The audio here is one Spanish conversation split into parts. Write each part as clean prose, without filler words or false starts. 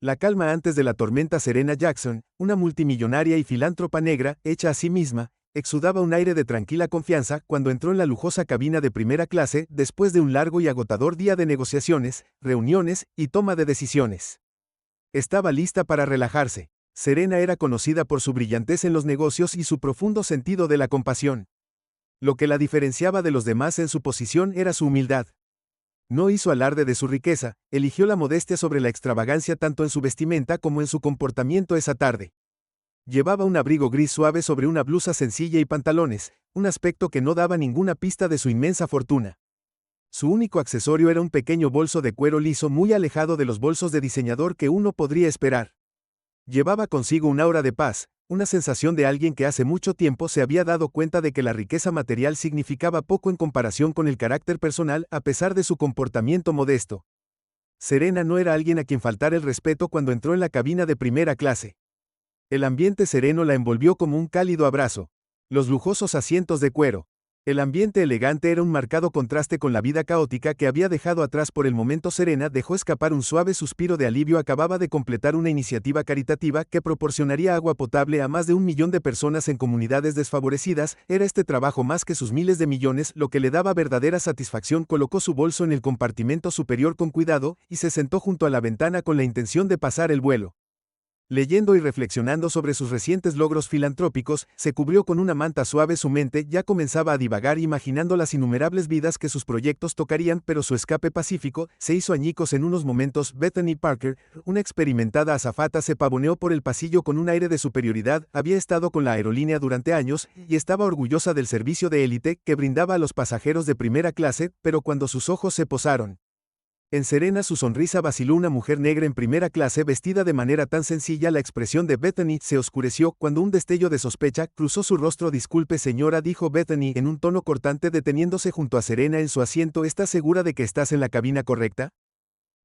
La calma antes de la tormenta. Serena Jackson, una multimillonaria y filántropa negra, hecha a sí misma, exudaba un aire de tranquila confianza cuando entró en la lujosa cabina de primera clase después de un largo y agotador día de negociaciones, reuniones y toma de decisiones. Estaba lista para relajarse. Serena era conocida por su brillantez en los negocios y su profundo sentido de la compasión. Lo que la diferenciaba de los demás en su posición era su humildad. No hizo alarde de su riqueza, eligió la modestia sobre la extravagancia tanto en su vestimenta como en su comportamiento esa tarde. Llevaba un abrigo gris suave sobre una blusa sencilla y pantalones, un aspecto que no daba ninguna pista de su inmensa fortuna. Su único accesorio era un pequeño bolso de cuero liso muy alejado de los bolsos de diseñador que uno podría esperar. Llevaba consigo un aura de paz, una sensación de alguien que hace mucho tiempo se había dado cuenta de que la riqueza material significaba poco en comparación con el carácter personal a pesar de su comportamiento modesto. Serena no era alguien a quien faltar el respeto cuando entró en la cabina de primera clase. El ambiente sereno la envolvió como un cálido abrazo. Los lujosos asientos de cuero. El ambiente elegante era un marcado contraste con la vida caótica que había dejado atrás por el momento. Serena dejó escapar un suave suspiro de alivio. Acababa de completar una iniciativa caritativa que proporcionaría agua potable a más de 1 millón de personas en comunidades desfavorecidas. Era este trabajo más que sus miles de millones, lo que le daba verdadera satisfacción. Colocó su bolso en el compartimento superior con cuidado y se sentó junto a la ventana con la intención de pasar el vuelo. Leyendo y reflexionando sobre sus recientes logros filantrópicos, se cubrió con una manta suave. Su mente ya comenzaba a divagar imaginando las innumerables vidas que sus proyectos tocarían, pero su escape pacífico se hizo añicos en unos momentos. Bethany Parker, una experimentada azafata, se pavoneó por el pasillo con un aire de superioridad. Había estado con la aerolínea durante años y estaba orgullosa del servicio de élite que brindaba a los pasajeros de primera clase, pero cuando sus ojos se posaron en Serena, su sonrisa vaciló. Una mujer negra en primera clase vestida de manera tan sencilla. La expresión de Bethany se oscureció cuando un destello de sospecha cruzó su rostro. Disculpe señora, dijo Bethany en un tono cortante deteniéndose junto a Serena en su asiento. ¿Estás segura de que estás en la cabina correcta?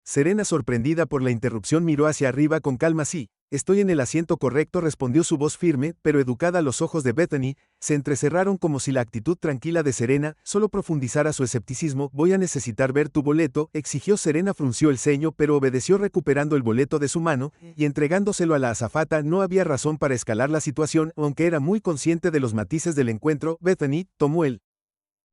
Serena, sorprendida por la interrupción, miró hacia arriba con calma. Sí, estoy en el asiento correcto, respondió su voz firme, pero educada. Los ojos de Bethany se entrecerraron como si la actitud tranquila de Serena solo profundizara su escepticismo. Voy a necesitar ver tu boleto, exigió. Serena frunció el ceño, pero obedeció recuperando el boleto de su mano y entregándoselo a la azafata. No había razón para escalar la situación, aunque era muy consciente de los matices del encuentro. Bethany tomó el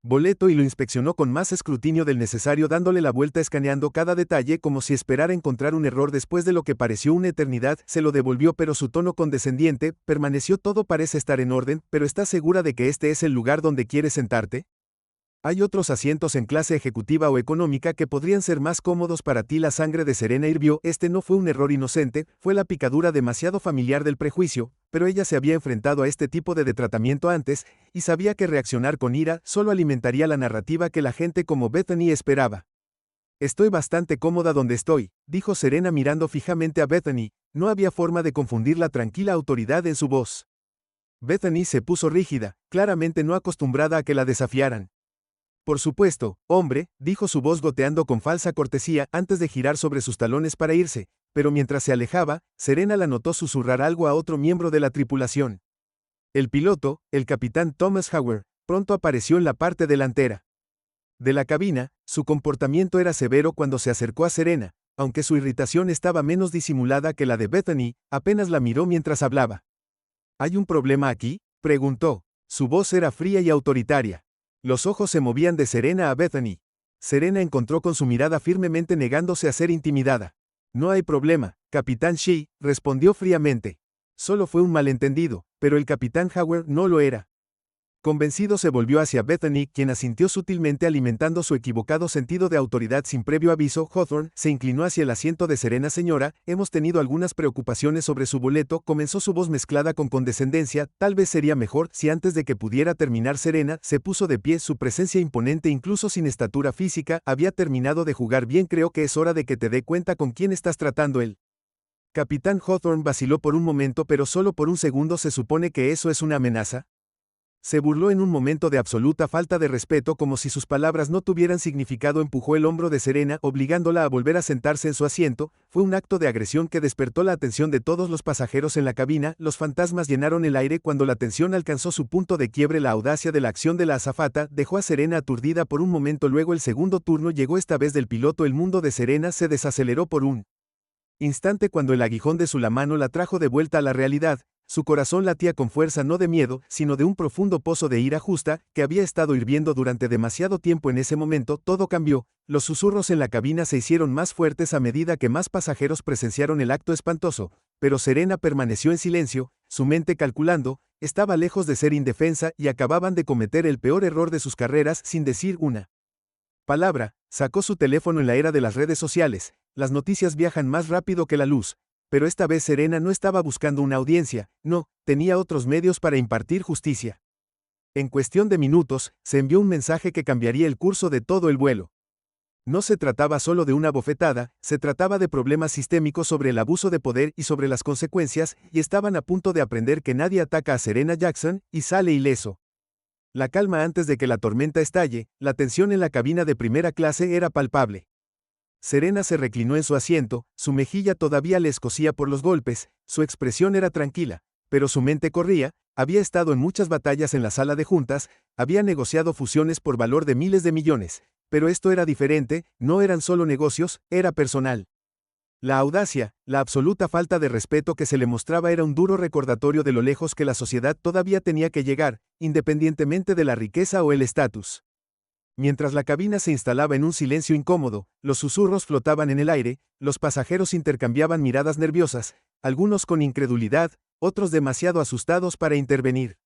boleto y lo inspeccionó con más escrutinio del necesario, dándole la vuelta, escaneando cada detalle como si esperara encontrar un error. Después de lo que pareció una eternidad, se lo devolvió, pero su tono condescendiente permaneció. Todo parece estar en orden, pero ¿estás segura de que este es el lugar donde quieres sentarte? Hay otros asientos en clase ejecutiva o económica que podrían ser más cómodos para ti. La sangre de Serena hirvió. Este no fue un error inocente, fue la picadura demasiado familiar del prejuicio, pero ella se había enfrentado a este tipo de tratamiento antes, y sabía que reaccionar con ira solo alimentaría la narrativa que la gente como Bethany esperaba. Estoy bastante cómoda donde estoy, dijo Serena mirando fijamente a Bethany. No había forma de confundir la tranquila autoridad en su voz. Bethany se puso rígida, claramente no acostumbrada a que la desafiaran. Por supuesto, hombre, dijo, su voz goteando con falsa cortesía antes de girar sobre sus talones para irse, pero mientras se alejaba, Serena la notó susurrar algo a otro miembro de la tripulación. El piloto, el capitán Thomas Howard, pronto apareció en la parte delantera de la cabina. Su comportamiento era severo cuando se acercó a Serena, aunque su irritación estaba menos disimulada que la de Bethany. Apenas la miró mientras hablaba. ¿Hay un problema aquí?, preguntó. Su voz era fría y autoritaria. Los ojos se movían de Serena a Bethany. Serena encontró con su mirada firmemente, negándose a ser intimidada. No hay problema, capitán Shee, respondió fríamente. Solo fue un malentendido, pero el capitán Howard no lo era. Convencido, se volvió hacia Bethany, quien asintió sutilmente alimentando su equivocado sentido de autoridad sin previo aviso. Hawthorne se inclinó hacia el asiento de Serena. Señora, hemos tenido algunas preocupaciones sobre su boleto, comenzó su voz mezclada con condescendencia. Tal vez sería mejor si antes de que pudiera terminar. Serena se puso de pie, su presencia imponente incluso sin estatura física. Había terminado de jugar bien. Creo que es hora de que te dé cuenta con quién estás tratando. El capitán Hawthorne vaciló por un momento, pero solo por un segundo. ¿Se supone que eso es una amenaza? Se burló en un momento de absoluta falta de respeto, como si sus palabras no tuvieran significado. Empujó el hombro de Serena, obligándola a volver a sentarse en su asiento. Fue un acto de agresión que despertó la atención de todos los pasajeros en la cabina. Los fantasmas llenaron el aire cuando la tensión alcanzó su punto de quiebre. La audacia de la acción de la azafata dejó a Serena aturdida por un momento. Luego el segundo turno llegó, esta vez del piloto. El mundo de Serena se desaceleró por un Instante cuando el aguijón de su la mano la trajo de vuelta a la realidad, su corazón latía con fuerza no de miedo, sino de un profundo pozo de ira justa, que había estado hirviendo durante demasiado tiempo. En ese momento todo cambió, los susurros en la cabina se hicieron más fuertes a medida que más pasajeros presenciaron el acto espantoso, pero Serena permaneció en silencio, su mente calculando, estaba lejos de ser indefensa y acababan de cometer el peor error de sus carreras sin decir una palabra. Sacó su teléfono en la era de las redes sociales, las noticias viajan más rápido que la luz, pero esta vez Serena no estaba buscando una audiencia, no, tenía otros medios para impartir justicia. En cuestión de minutos, se envió un mensaje que cambiaría el curso de todo el vuelo. No se trataba solo de una bofetada, se trataba de problemas sistémicos sobre el abuso de poder y sobre las consecuencias, y estaban a punto de aprender que nadie ataca a Serena Jackson y sale ileso. La calma antes de que la tormenta estalle, la tensión en la cabina de primera clase era palpable. Serena se reclinó en su asiento, su mejilla todavía le escocía por los golpes, su expresión era tranquila, pero su mente corría, había estado en muchas batallas en la sala de juntas, había negociado fusiones por valor de miles de millones, pero esto era diferente, no eran solo negocios, era personal. La audacia, la absoluta falta de respeto que se le mostraba era un duro recordatorio de lo lejos que la sociedad todavía tenía que llegar, independientemente de la riqueza o el estatus. Mientras la cabina se instalaba en un silencio incómodo, los susurros flotaban en el aire, los pasajeros intercambiaban miradas nerviosas, algunos con incredulidad, otros demasiado asustados para intervenir.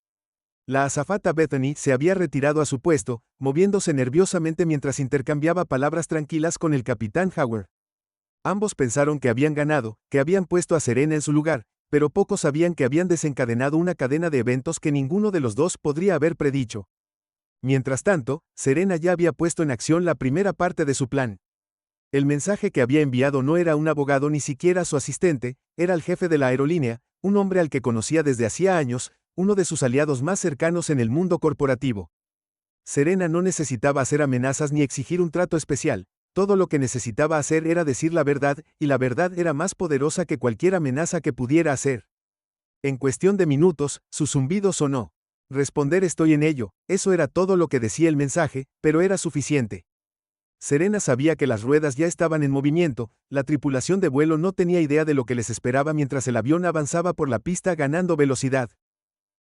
La azafata Bethany se había retirado a su puesto, moviéndose nerviosamente mientras intercambiaba palabras tranquilas con el capitán Howard. Ambos pensaron que habían ganado, que habían puesto a Serena en su lugar, pero pocos sabían que habían desencadenado una cadena de eventos que ninguno de los dos podría haber predicho. Mientras tanto, Serena ya había puesto en acción la primera parte de su plan. El mensaje que había enviado no era un abogado ni siquiera su asistente, era el jefe de la aerolínea, un hombre al que conocía desde hacía años, uno de sus aliados más cercanos en el mundo corporativo. Serena no necesitaba hacer amenazas ni exigir un trato especial, todo lo que necesitaba hacer era decir la verdad, y la verdad era más poderosa que cualquier amenaza que pudiera hacer. En cuestión de minutos, su zumbido sonó. Responder estoy en ello, eso era todo lo que decía el mensaje, pero era suficiente. Serena sabía que las ruedas ya estaban en movimiento, la tripulación de vuelo no tenía idea de lo que les esperaba mientras el avión avanzaba por la pista ganando velocidad.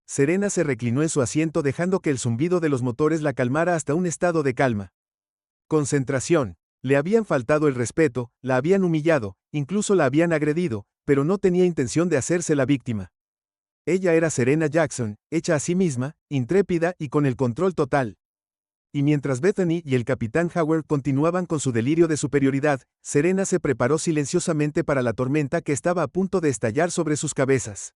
Serena se reclinó en su asiento dejando que el zumbido de los motores la calmara hasta un estado de calma. Concentración. Le habían faltado el respeto, la habían humillado, incluso la habían agredido, pero no tenía intención de hacerse la víctima. Ella era Serena Jackson, hecha a sí misma, intrépida y con el control total. Y mientras Bethany y el capitán Howard continuaban con su delirio de superioridad, Serena se preparó silenciosamente para la tormenta que estaba a punto de estallar sobre sus cabezas.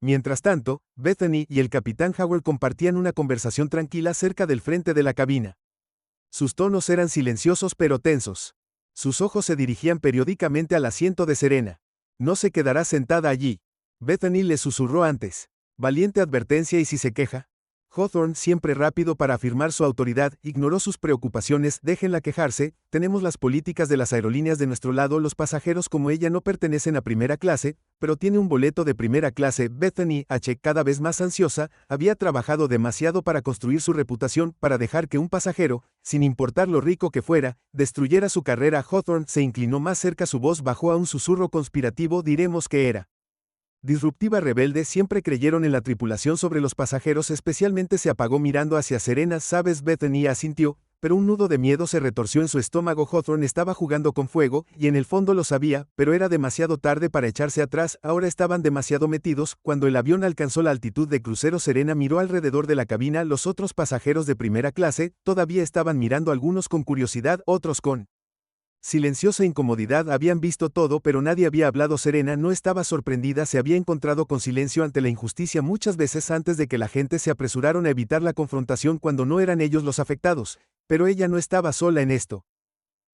Mientras tanto, Bethany y el capitán Howard compartían una conversación tranquila cerca del frente de la cabina. Sus tonos eran silenciosos pero tensos. Sus ojos se dirigían periódicamente al asiento de Serena. No se quedará sentada allí. Bethany le susurró antes. Valiente advertencia y si se queja. Hawthorne, siempre rápido para afirmar su autoridad, ignoró sus preocupaciones. Déjenla quejarse, tenemos las políticas de las aerolíneas de nuestro lado. Los pasajeros como ella no pertenecen a primera clase, pero tiene un boleto de primera clase. Bethany H., cada vez más ansiosa, había trabajado demasiado para construir su reputación, para dejar que un pasajero, sin importar lo rico que fuera, destruyera su carrera. Hawthorne se inclinó más cerca, su voz bajó a un susurro conspirativo. Diremos que era disruptiva rebelde. Siempre creyeron en la tripulación sobre los pasajeros. Especialmente se apagó mirando hacia Serena. Sabes, Bethany asintió, pero un nudo de miedo se retorció en su estómago. Hawthorne estaba jugando con fuego, y en el fondo lo sabía, pero era demasiado tarde para echarse atrás. Ahora estaban demasiado metidos. Cuando el avión alcanzó la altitud de crucero, Serena miró alrededor de la cabina. Los otros pasajeros de primera clase todavía estaban mirando, algunos con curiosidad, otros con silenciosa incomodidad. Habían visto todo, pero nadie había hablado. Serena no estaba sorprendida, se había encontrado con silencio ante la injusticia muchas veces antes de que la gente se apresuraron a evitar la confrontación cuando no eran ellos los afectados, pero ella no estaba sola en esto.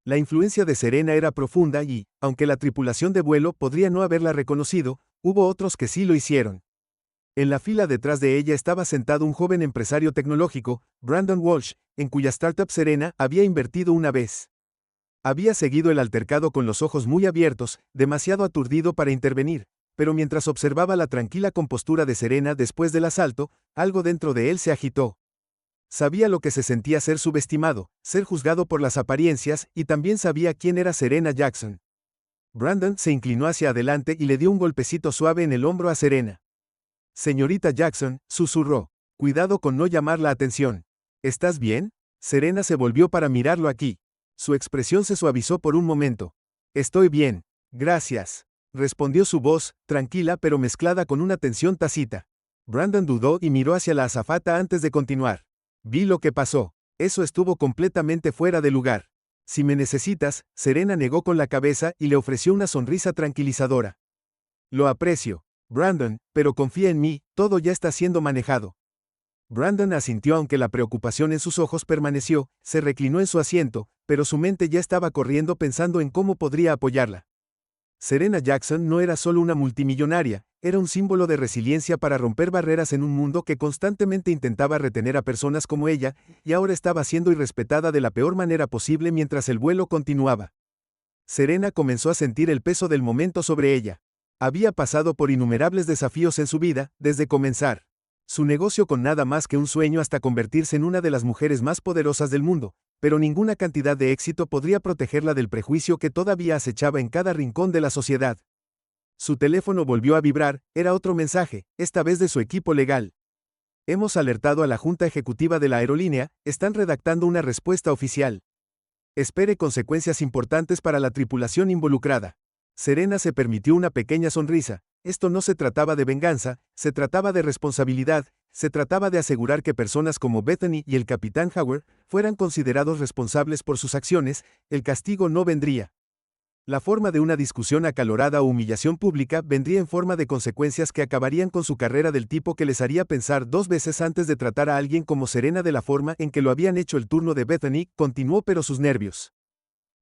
La influencia de Serena era profunda y, aunque la tripulación de vuelo podría no haberla reconocido, hubo otros que sí lo hicieron. En la fila detrás de ella estaba sentado un joven empresario tecnológico, Brandon Walsh, en cuya startup Serena había invertido una vez. Había seguido el altercado con los ojos muy abiertos, demasiado aturdido para intervenir, pero mientras observaba la tranquila compostura de Serena después del asalto, algo dentro de él se agitó. Sabía lo que se sentía ser subestimado, ser juzgado por las apariencias, y también sabía quién era Serena Jackson. Brandon se inclinó hacia adelante y le dio un golpecito suave en el hombro a Serena. Señorita Jackson, susurró. Cuidado con no llamar la atención. ¿Estás bien? Serena se volvió para mirarlo aquí. Su expresión se suavizó por un momento. Estoy bien. Gracias. Respondió su voz, tranquila pero mezclada con una tensión tácita. Brandon dudó y miró hacia la azafata antes de continuar. Vi lo que pasó. Eso estuvo completamente fuera de lugar. Si me necesitas, Serena negó con la cabeza y le ofreció una sonrisa tranquilizadora. Lo aprecio, Brandon, pero confía en mí, todo ya está siendo manejado. Brandon asintió aunque la preocupación en sus ojos permaneció, se reclinó en su asiento, pero su mente ya estaba corriendo pensando en cómo podría apoyarla. Serena Jackson no era solo una multimillonaria, era un símbolo de resiliencia para romper barreras en un mundo que constantemente intentaba retener a personas como ella, y ahora estaba siendo irrespetada de la peor manera posible mientras el vuelo continuaba. Serena comenzó a sentir el peso del momento sobre ella. Había pasado por innumerables desafíos en su vida, desde comenzar su negocio con nada más que un sueño hasta convertirse en una de las mujeres más poderosas del mundo, pero ninguna cantidad de éxito podría protegerla del prejuicio que todavía acechaba en cada rincón de la sociedad. Su teléfono volvió a vibrar, era otro mensaje, esta vez de su equipo legal. Hemos alertado a la Junta Ejecutiva de la aerolínea, están redactando una respuesta oficial. Espere consecuencias importantes para la tripulación involucrada. Serena se permitió una pequeña sonrisa. Esto no se trataba de venganza, se trataba de responsabilidad, se trataba de asegurar que personas como Bethany y el capitán Howard fueran considerados responsables por sus acciones, el castigo no vendría. La forma de una discusión acalorada o humillación pública vendría en forma de consecuencias que acabarían con su carrera del tipo que les haría pensar dos veces antes de tratar a alguien como Serena de la forma en que lo habían hecho. El turno de Bethany continuó, pero sus nervios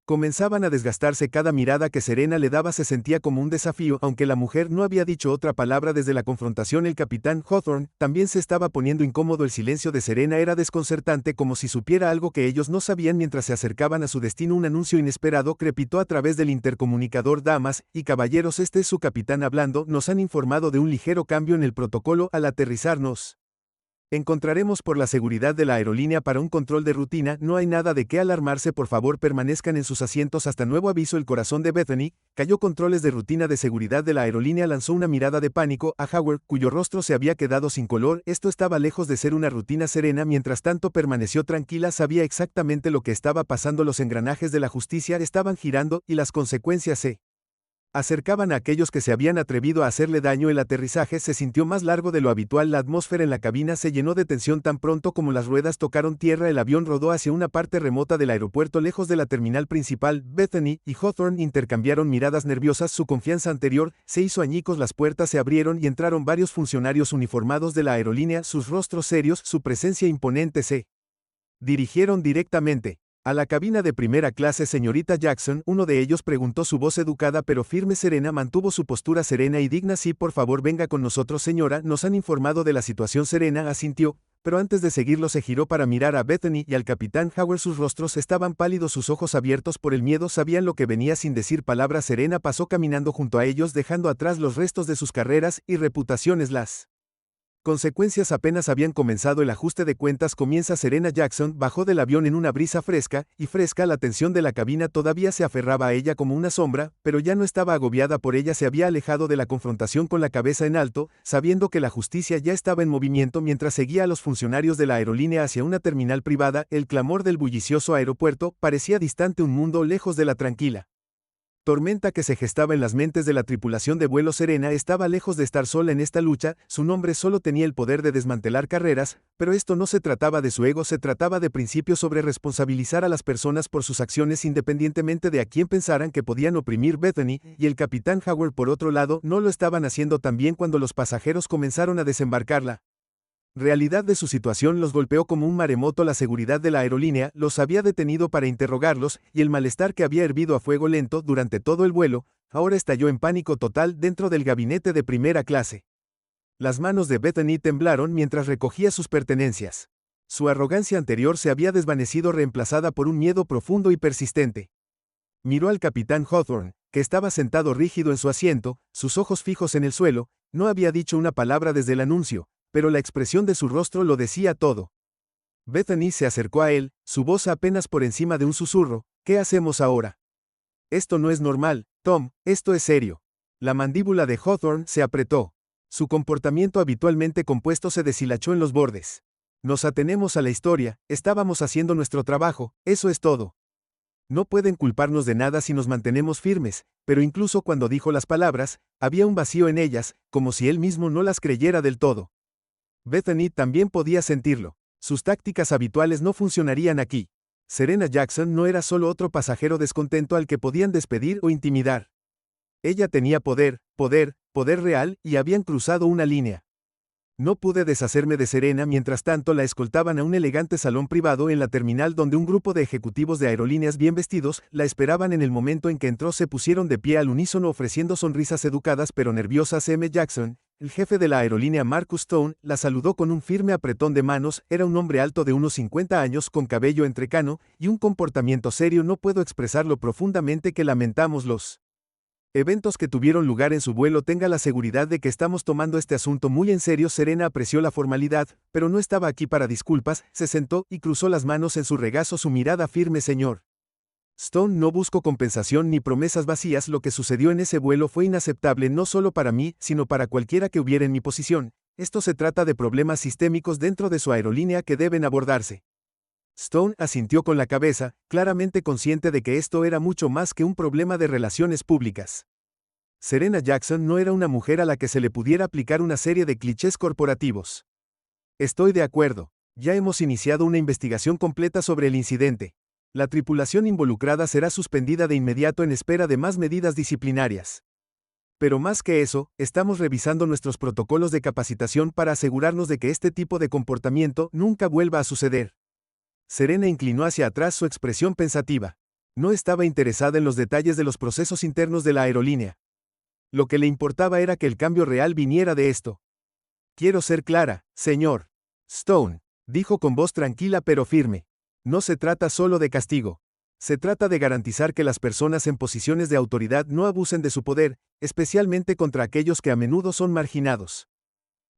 comenzaban a desgastarse. Cada mirada que Serena le daba se sentía como un desafío, aunque la mujer no había dicho otra palabra desde la confrontación. El capitán Hawthorne también se estaba poniendo incómodo. El silencio de Serena era desconcertante, como si supiera algo que ellos no sabían. Mientras se acercaban a su destino, un anuncio inesperado crepitó a través del intercomunicador. Damas y caballeros, este es su capitán hablando. Nos han informado de un ligero cambio en el protocolo al aterrizarnos. Encontraremos por la seguridad de la aerolínea para un control de rutina. No hay nada de qué alarmarse, por favor permanezcan en sus asientos hasta nuevo aviso. El corazón de Bethany cayó. Controles de rutina de seguridad de la aerolínea. Lanzó una mirada de pánico a Howard, cuyo rostro se había quedado sin color. Esto estaba lejos de ser una rutina. Serena, mientras tanto, permaneció tranquila. Sabía exactamente lo que estaba pasando. Los engranajes de la justicia estaban girando y las consecuencias se acercaban a aquellos que se habían atrevido a hacerle daño. El aterrizaje se sintió más largo de lo habitual. La atmósfera en la cabina se llenó de tensión. Tan pronto como las ruedas tocaron tierra, el avión rodó hacia una parte remota del aeropuerto, lejos de la terminal principal. Bethany y Hawthorne intercambiaron miradas nerviosas. Su confianza anterior se hizo añicos. Las puertas se abrieron y entraron varios funcionarios uniformados de la aerolínea. Sus rostros serios, su presencia imponente, se dirigieron directamente a la cabina de primera clase. Señorita Jackson, uno de ellos preguntó. Su voz educada pero firme. Serena mantuvo su postura serena y digna. Sí, por favor, venga con nosotros, señora, nos han informado de la situación. Serena asintió, pero antes de seguirlo se giró para mirar a Bethany y al capitán Howard. Sus rostros estaban pálidos, sus ojos abiertos por el miedo. Sabían lo que venía. Sin decir palabra, Serena pasó caminando junto a ellos, dejando atrás los restos de sus carreras y reputaciones. Las consecuencias apenas habían comenzado. El ajuste de cuentas comienza. Serena Jackson bajó del avión en una brisa fresca. La tensión de la cabina todavía se aferraba a ella como una sombra, pero ya no estaba agobiada por ella. Se había alejado de la confrontación con la cabeza en alto, sabiendo que la justicia ya estaba en movimiento. Mientras seguía a los funcionarios de la aerolínea hacia una terminal privada, el clamor del bullicioso aeropuerto parecía distante, un mundo lejos de la tranquila tormenta que se gestaba en las mentes de la tripulación de vuelo. Serena estaba lejos de estar sola en esta lucha. Su nombre solo tenía el poder de desmantelar carreras, pero esto no se trataba de su ego, se trataba de principios sobre responsabilizar a las personas por sus acciones independientemente de a quién pensaran que podían oprimir. Bethany y el capitán Howard, por otro lado, no lo estaban haciendo tan bien. Cuando los pasajeros comenzaron a desembarcar, la realidad de su situación los golpeó como un maremoto. La seguridad de la aerolínea los había detenido para interrogarlos, y el malestar que había hervido a fuego lento durante todo el vuelo, ahora estalló en pánico total dentro del gabinete de primera clase. Las manos de Bethany temblaron mientras recogía sus pertenencias. Su arrogancia anterior se había desvanecido, reemplazada por un miedo profundo y persistente. Miró al capitán Hawthorne, que estaba sentado rígido en su asiento, sus ojos fijos en el suelo. No había dicho una palabra desde el anuncio, pero la expresión de su rostro lo decía todo. Bethany se acercó a él, su voz apenas por encima de un susurro. ¿Qué hacemos ahora? Esto no es normal. Tom, esto es serio. La mandíbula de Hawthorne se apretó. Su comportamiento habitualmente compuesto se deshilachó en los bordes. Nos atenemos a la historia, estábamos haciendo nuestro trabajo, eso es todo. No pueden culparnos de nada si nos mantenemos firmes, pero incluso cuando dijo las palabras, había un vacío en ellas, como si él mismo no las creyera del todo. Bethany también podía sentirlo. Sus tácticas habituales no funcionarían aquí. Serena Jackson no era solo otro pasajero descontento al que podían despedir o intimidar. Ella tenía poder real, y habían cruzado una línea. No pude deshacerme de Serena mientras tanto la escoltaban a un elegante salón privado en la terminal donde un grupo de ejecutivos de aerolíneas bien vestidos la esperaban. En el momento en que entró se pusieron de pie al unísono ofreciendo sonrisas educadas pero nerviosas. M. Jackson, el jefe de la aerolínea Marcus Stone, la saludó con un firme apretón de manos. Era un hombre alto de unos 50 años con cabello entrecano y un comportamiento serio. No puedo expresar lo profundamente que lamentamos los eventos que tuvieron lugar en su vuelo. Tenga la seguridad de que estamos tomando este asunto muy en serio. Serena apreció la formalidad, pero no estaba aquí para disculpas. Se sentó y cruzó las manos en su regazo, su mirada firme. Señor Stone, no busco compensación ni promesas vacías. Lo que sucedió en ese vuelo fue inaceptable no solo para mí, sino para cualquiera que hubiera en mi posición. Esto se trata de problemas sistémicos dentro de su aerolínea que deben abordarse. Stone asintió con la cabeza, claramente consciente de que esto era mucho más que un problema de relaciones públicas. Serena Jackson no era una mujer a la que se le pudiera aplicar una serie de clichés corporativos. Estoy de acuerdo. Ya hemos iniciado una investigación completa sobre el incidente. La tripulación involucrada será suspendida de inmediato en espera de más medidas disciplinarias. Pero más que eso, estamos revisando nuestros protocolos de capacitación para asegurarnos de que este tipo de comportamiento nunca vuelva a suceder. Serena inclinó hacia atrás, su expresión pensativa. No estaba interesada en los detalles de los procesos internos de la aerolínea. Lo que le importaba era que el cambio real viniera de esto. Quiero ser clara, señor Stone, dijo con voz tranquila pero firme. No se trata solo de castigo. Se trata de garantizar que las personas en posiciones de autoridad no abusen de su poder, especialmente contra aquellos que a menudo son marginados.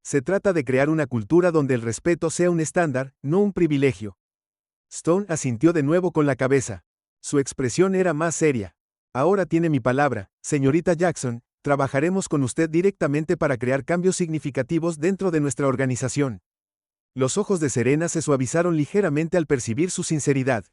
Se trata de crear una cultura donde el respeto sea un estándar, no un privilegio. Stone asintió de nuevo con la cabeza. Su expresión era más seria. Ahora tiene mi palabra, señorita Jackson, trabajaremos con usted directamente para crear cambios significativos dentro de nuestra organización. Los ojos de Serena se suavizaron ligeramente al percibir su sinceridad.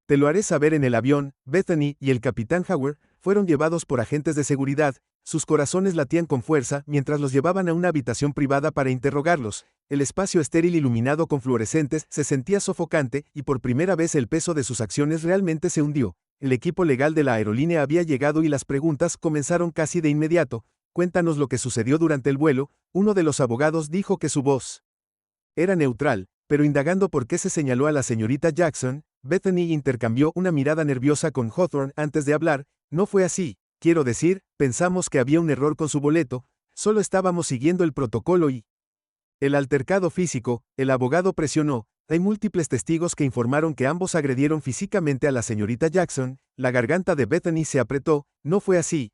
Te lo haré saber en el avión. Bethany y el capitán Howard fueron llevados por agentes de seguridad. Sus corazones latían con fuerza mientras los llevaban a una habitación privada para interrogarlos. El espacio estéril iluminado con fluorescentes se sentía sofocante y por primera vez el peso de sus acciones realmente se hundió. El equipo legal de la aerolínea había llegado y las preguntas comenzaron casi de inmediato. Cuéntanos lo que sucedió durante el vuelo. Uno de los abogados dijo que su voz era neutral, pero indagando por qué se señaló a la señorita Jackson, Bethany intercambió una mirada nerviosa con Hawthorne antes de hablar. No fue así. Quiero decir, pensamos que había un error con su boleto, solo estábamos siguiendo el protocolo y... El altercado físico, el abogado presionó. Hay múltiples testigos que informaron que ambos agredieron físicamente a la señorita Jackson. La garganta de Bethany se apretó. No fue así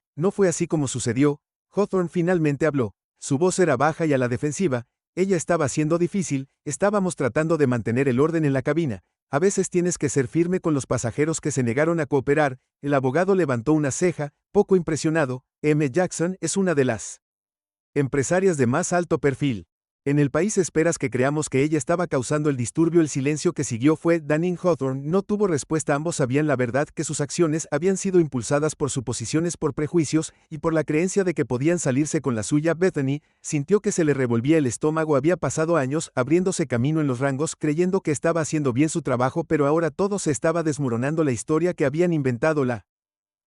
como sucedió. Hawthorne finalmente habló. Su voz era baja y a la defensiva. Ella estaba siendo difícil, estábamos tratando de mantener el orden en la cabina. A veces tienes que ser firme con los pasajeros que se negaron a cooperar. El abogado levantó una ceja, poco impresionado. M. Jackson es una de las empresarias de más alto perfil. En el país esperas que creamos que ella estaba causando el disturbio. El silencio que siguió fue Danning. Hawthorne no tuvo respuesta. Ambos sabían la verdad, que sus acciones habían sido impulsadas por suposiciones, por prejuicios, y por la creencia de que podían salirse con la suya. Bethany sintió que se le revolvía el estómago. Había pasado años abriéndose camino en los rangos, creyendo que estaba haciendo bien su trabajo, pero ahora todo se estaba desmoronando. La historia que habían inventado, la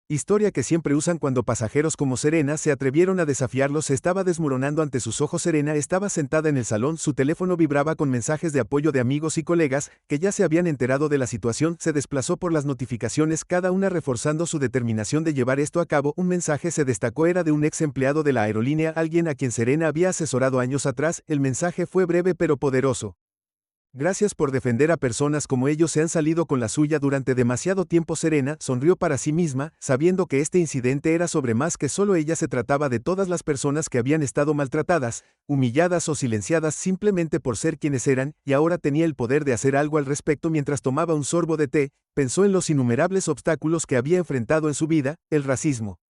historia que siempre usan cuando pasajeros como Serena se atrevieron a desafiarlos, se estaba desmoronando ante sus ojos. Serena estaba sentada en el salón, su teléfono vibraba con mensajes de apoyo de amigos y colegas que ya se habían enterado de la situación. Se desplazó por las notificaciones, cada una reforzando su determinación de llevar esto a cabo. Un mensaje se destacó, era de un ex empleado de la aerolínea, alguien a quien Serena había asesorado años atrás. El mensaje fue breve pero poderoso. Gracias por defender a personas como ellos, se han salido con la suya durante demasiado tiempo. Serena sonrió para sí misma, sabiendo que este incidente era sobre más que solo ella. Se trataba de todas las personas que habían estado maltratadas, humilladas o silenciadas simplemente por ser quienes eran, y ahora tenía el poder de hacer algo al respecto. Mientras tomaba un sorbo de té, pensó en los innumerables obstáculos que había enfrentado en su vida, el racismo,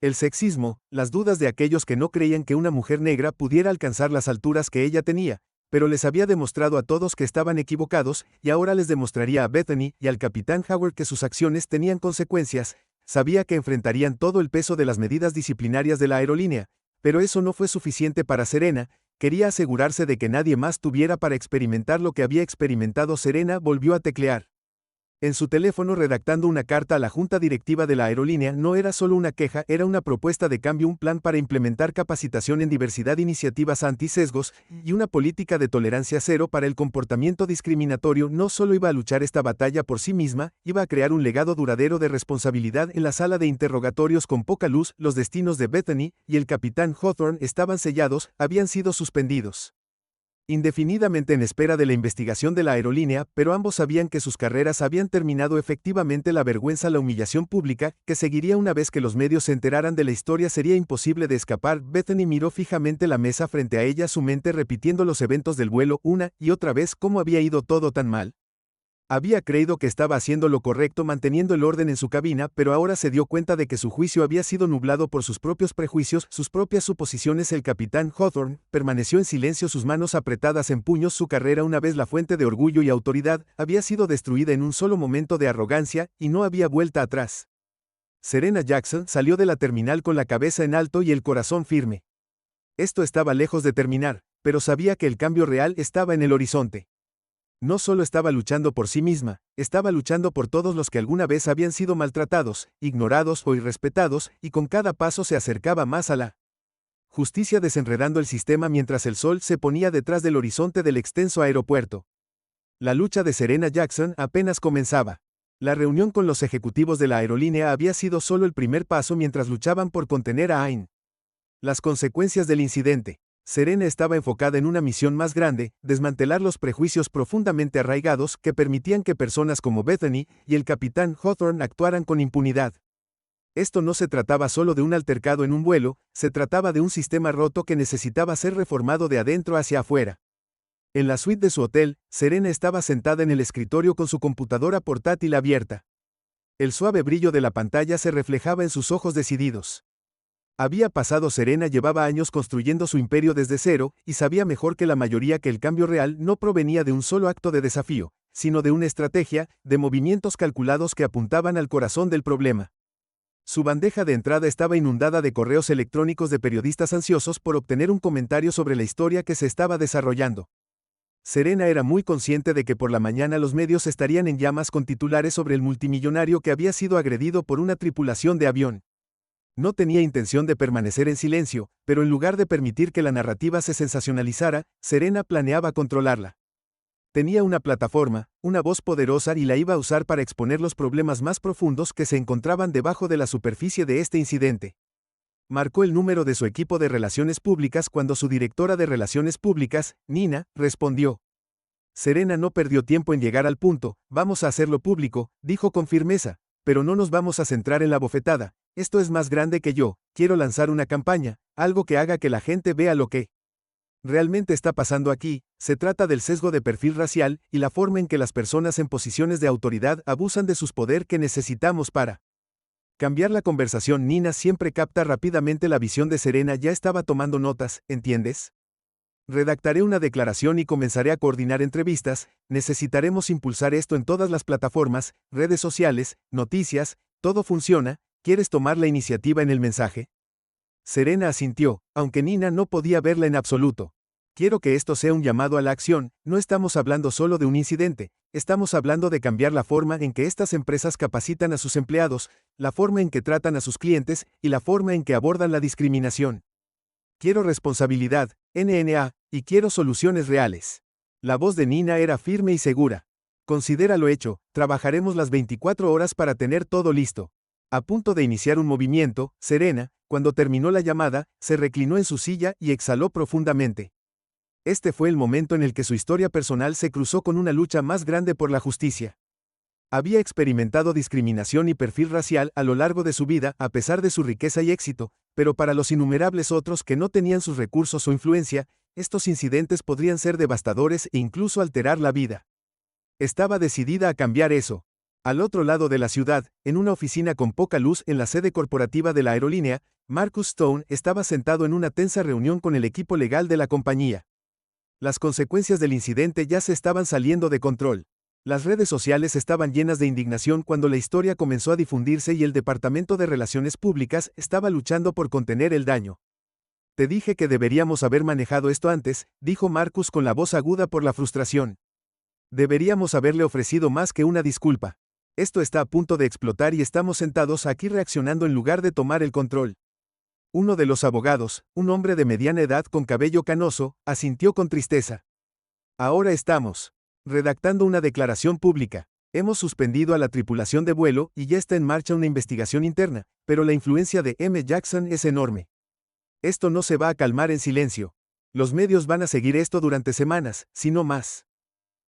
El sexismo, las dudas de aquellos que no creían que una mujer negra pudiera alcanzar las alturas que ella tenía, pero les había demostrado a todos que estaban equivocados, y ahora les demostraría a Bethany y al capitán Howard que sus acciones tenían consecuencias. Sabía que enfrentarían todo el peso de las medidas disciplinarias de la aerolínea, pero eso no fue suficiente para Serena. Quería asegurarse de que nadie más tuviera para experimentar lo que había experimentado. Serena volvió a teclear en su teléfono redactando una carta a la junta directiva de la aerolínea. No era solo una queja, era una propuesta de cambio, un plan para implementar capacitación en diversidad, iniciativas anti-sesgos, y una política de tolerancia cero para el comportamiento discriminatorio. No solo iba a luchar esta batalla por sí misma, iba a crear un legado duradero de responsabilidad. En la sala de interrogatorios con poca luz, los destinos de Bethany y el capitán Hawthorne estaban sellados, habían sido suspendidos indefinidamente en espera de la investigación de la aerolínea, pero ambos sabían que sus carreras habían terminado. Efectivamente, la vergüenza, la humillación pública, que seguiría una vez que los medios se enteraran de la historia, sería imposible de escapar. Bethany miró fijamente la mesa frente a ella, su mente repitiendo los eventos del vuelo una y otra vez. ¿Cómo había ido todo tan mal? Había creído que estaba haciendo lo correcto manteniendo el orden en su cabina, pero ahora se dio cuenta de que su juicio había sido nublado por sus propios prejuicios, sus propias suposiciones. El capitán Hawthorne permaneció en silencio, sus manos apretadas en puños. Su carrera, una vez la fuente de orgullo y autoridad, había sido destruida en un solo momento de arrogancia, y no había vuelta atrás. Serena Jackson salió de la terminal con la cabeza en alto y el corazón firme. Esto estaba lejos de terminar, pero sabía que el cambio real estaba en el horizonte. No solo estaba luchando por sí misma, estaba luchando por todos los que alguna vez habían sido maltratados, ignorados o irrespetados, y con cada paso se acercaba más a la justicia, desenredando el sistema mientras el sol se ponía detrás del horizonte del extenso aeropuerto. La lucha de Serena Jackson apenas comenzaba. La reunión con los ejecutivos de la aerolínea había sido solo el primer paso mientras luchaban por contener a Ain. Las consecuencias del incidente. Serena estaba enfocada en una misión más grande, desmantelar los prejuicios profundamente arraigados que permitían que personas como Bethany y el capitán Hawthorne actuaran con impunidad. Esto no se trataba solo de un altercado en un vuelo, se trataba de un sistema roto que necesitaba ser reformado de adentro hacia afuera. En la suite de su hotel, Serena estaba sentada en el escritorio con su computadora portátil abierta. El suave brillo de la pantalla se reflejaba en sus ojos decididos. Había pasado. Serena llevaba años construyendo su imperio desde cero, y sabía mejor que la mayoría que el cambio real no provenía de un solo acto de desafío, sino de una estrategia, de movimientos calculados que apuntaban al corazón del problema. Su bandeja de entrada estaba inundada de correos electrónicos de periodistas ansiosos por obtener un comentario sobre la historia que se estaba desarrollando. Serena era muy consciente de que por la mañana los medios estarían en llamas con titulares sobre el multimillonario que había sido agredido por una tripulación de avión. No tenía intención de permanecer en silencio, pero en lugar de permitir que la narrativa se sensacionalizara, Serena planeaba controlarla. Tenía una plataforma, una voz poderosa, y la iba a usar para exponer los problemas más profundos que se encontraban debajo de la superficie de este incidente. Marcó el número de su equipo de relaciones públicas cuando su directora de relaciones públicas, Nina, respondió. Serena no perdió tiempo en llegar al punto. Vamos a hacerlo público, dijo con firmeza, pero no nos vamos a centrar en la bofetada. Esto es más grande que yo. Quiero lanzar una campaña, algo que haga que la gente vea lo que realmente está pasando aquí. Se trata del sesgo de perfil racial y la forma en que las personas en posiciones de autoridad abusan de sus poder que necesitamos para cambiar la conversación. Nina siempre capta rápidamente la visión de Serena. Ya estaba tomando notas, ¿entiendes? Redactaré una declaración y comenzaré a coordinar entrevistas. Necesitaremos impulsar esto en todas las plataformas, redes sociales, noticias, todo funciona. ¿Quieres tomar la iniciativa en el mensaje? Serena asintió, aunque Nina no podía verla en absoluto. Quiero que esto sea un llamado a la acción. No estamos hablando solo de un incidente, estamos hablando de cambiar la forma en que estas empresas capacitan a sus empleados, la forma en que tratan a sus clientes y la forma en que abordan la discriminación. Quiero responsabilidad, NNA, y quiero soluciones reales. La voz de Nina era firme y segura. Considéralo hecho, trabajaremos las 24 horas para tener todo listo. A punto de iniciar un movimiento, Serena, cuando terminó la llamada, se reclinó en su silla y exhaló profundamente. Este fue el momento en el que su historia personal se cruzó con una lucha más grande por la justicia. Había experimentado discriminación y perfil racial a lo largo de su vida, a pesar de su riqueza y éxito, pero para los innumerables otros que no tenían sus recursos o influencia, estos incidentes podrían ser devastadores e incluso alterar la vida. Estaba decidida a cambiar eso. Al otro lado de la ciudad, en una oficina con poca luz en la sede corporativa de la aerolínea, Marcus Stone estaba sentado en una tensa reunión con el equipo legal de la compañía. Las consecuencias del incidente ya se estaban saliendo de control. Las redes sociales estaban llenas de indignación cuando la historia comenzó a difundirse y el Departamento de Relaciones Públicas estaba luchando por contener el daño. Te dije que deberíamos haber manejado esto antes, dijo Marcus con la voz aguda por la frustración. Deberíamos haberle ofrecido más que una disculpa. Esto está a punto de explotar y estamos sentados aquí reaccionando en lugar de tomar el control. Uno de los abogados, un hombre de mediana edad con cabello canoso, asintió con tristeza. Ahora estamos redactando una declaración pública. Hemos suspendido a la tripulación de vuelo y ya está en marcha una investigación interna, pero la influencia de M. Jackson es enorme. Esto no se va a calmar en silencio. Los medios van a seguir esto durante semanas, si no más.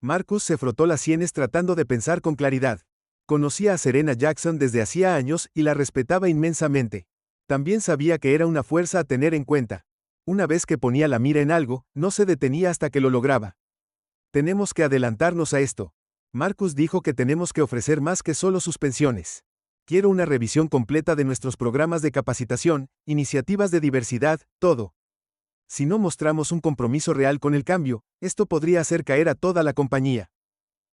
Marcus se frotó las sienes tratando de pensar con claridad. Conocía a Serena Jackson desde hacía años y la respetaba inmensamente. También sabía que era una fuerza a tener en cuenta. Una vez que ponía la mira en algo, no se detenía hasta que lo lograba. Tenemos que adelantarnos a esto. Marcus dijo que tenemos que ofrecer más que solo suspensiones. Quiero una revisión completa de nuestros programas de capacitación, iniciativas de diversidad, todo. Si no mostramos un compromiso real con el cambio, esto podría hacer caer a toda la compañía.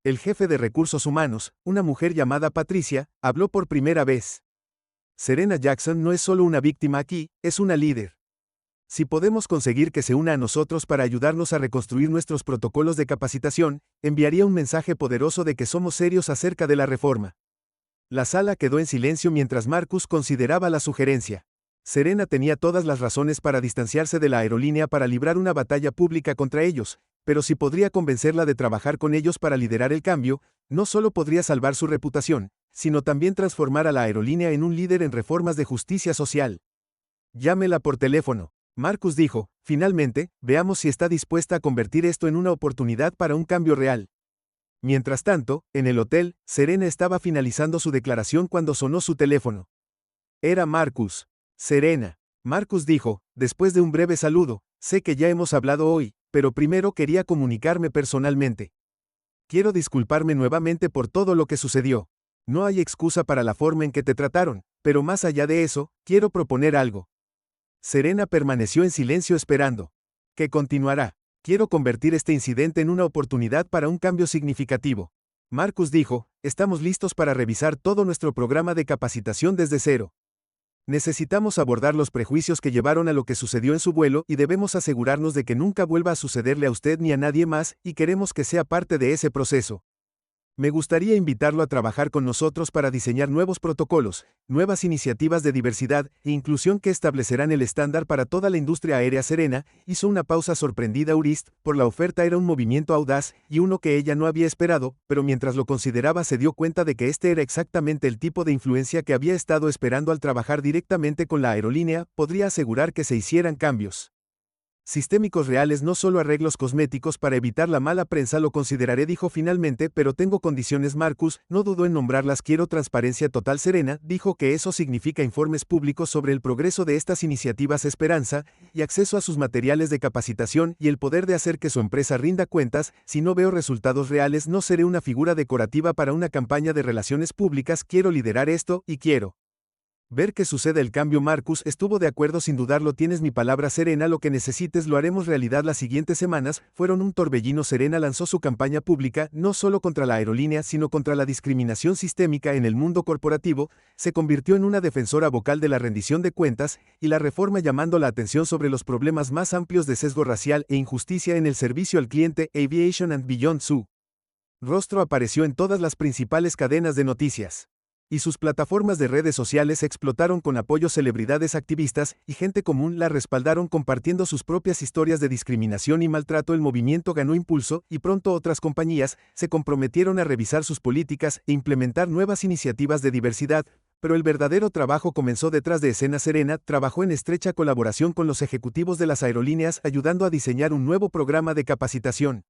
El jefe de recursos humanos, una mujer llamada Patricia, habló por primera vez. Serena Jackson no es solo una víctima aquí, es una líder. Si podemos conseguir que se una a nosotros para ayudarnos a reconstruir nuestros protocolos de capacitación, enviaría un mensaje poderoso de que somos serios acerca de la reforma. La sala quedó en silencio mientras Marcus consideraba la sugerencia. Serena tenía todas las razones para distanciarse de la aerolínea para librar una batalla pública contra ellos, pero si podría convencerla de trabajar con ellos para liderar el cambio, no solo podría salvar su reputación, sino también transformar a la aerolínea en un líder en reformas de justicia social. Llámela por teléfono. Marcus dijo, finalmente, veamos si está dispuesta a convertir esto en una oportunidad para un cambio real. Mientras tanto, en el hotel, Serena estaba finalizando su declaración cuando sonó su teléfono. Era Marcus. Serena. Marcus dijo, después de un breve saludo, sé que ya hemos hablado hoy, pero primero quería comunicarme personalmente. Quiero disculparme nuevamente por todo lo que sucedió. No hay excusa para la forma en que te trataron, pero más allá de eso, quiero proponer algo. Serena permaneció en silencio esperando. ¿Qué continuará? Quiero convertir este incidente en una oportunidad para un cambio significativo. Marcus dijo, estamos listos para revisar todo nuestro programa de capacitación desde cero. Necesitamos abordar los prejuicios que llevaron a lo que sucedió en su vuelo y debemos asegurarnos de que nunca vuelva a sucederle a usted ni a nadie más, y queremos que sea parte de ese proceso. Me gustaría invitarlo a trabajar con nosotros para diseñar nuevos protocolos, nuevas iniciativas de diversidad e inclusión que establecerán el estándar para toda la industria aérea. Serena hizo una pausa sorprendida. Urist, por la oferta era un movimiento audaz y uno que ella no había esperado, pero mientras lo consideraba se dio cuenta de que este era exactamente el tipo de influencia que había estado esperando. Al trabajar directamente con la aerolínea, podría asegurar que se hicieran cambios sistémicos reales, no solo arreglos cosméticos para evitar la mala prensa. Lo consideraré, dijo finalmente, pero tengo condiciones. Marcus no dudó en nombrarlas. Quiero transparencia total. Serena dijo que eso significa informes públicos sobre el progreso de estas iniciativas, esperanza, y acceso a sus materiales de capacitación, y el poder de hacer que su empresa rinda cuentas. Si no veo resultados reales, no seré una figura decorativa para una campaña de relaciones públicas. Quiero liderar esto, y quiero ver que suceda el cambio. Marcus estuvo de acuerdo sin dudarlo. Tienes mi palabra, Serena, lo que necesites lo haremos realidad. Las siguientes semanas fueron un torbellino. Serena lanzó su campaña pública, no solo contra la aerolínea, sino contra la discriminación sistémica en el mundo corporativo. Se convirtió en una defensora vocal de la rendición de cuentas y la reforma, llamando la atención sobre los problemas más amplios de sesgo racial e injusticia en el servicio al cliente. Aviation and Beyond. Su rostro apareció en todas las principales cadenas de noticias. Y sus plataformas de redes sociales explotaron con apoyo. Celebridades, activistas y gente común la respaldaron compartiendo sus propias historias de discriminación y maltrato. El movimiento ganó impulso y pronto otras compañías se comprometieron a revisar sus políticas e implementar nuevas iniciativas de diversidad, pero el verdadero trabajo comenzó detrás de escena. Serena trabajó en estrecha colaboración con los ejecutivos de las aerolíneas, ayudando a diseñar un nuevo programa de capacitación.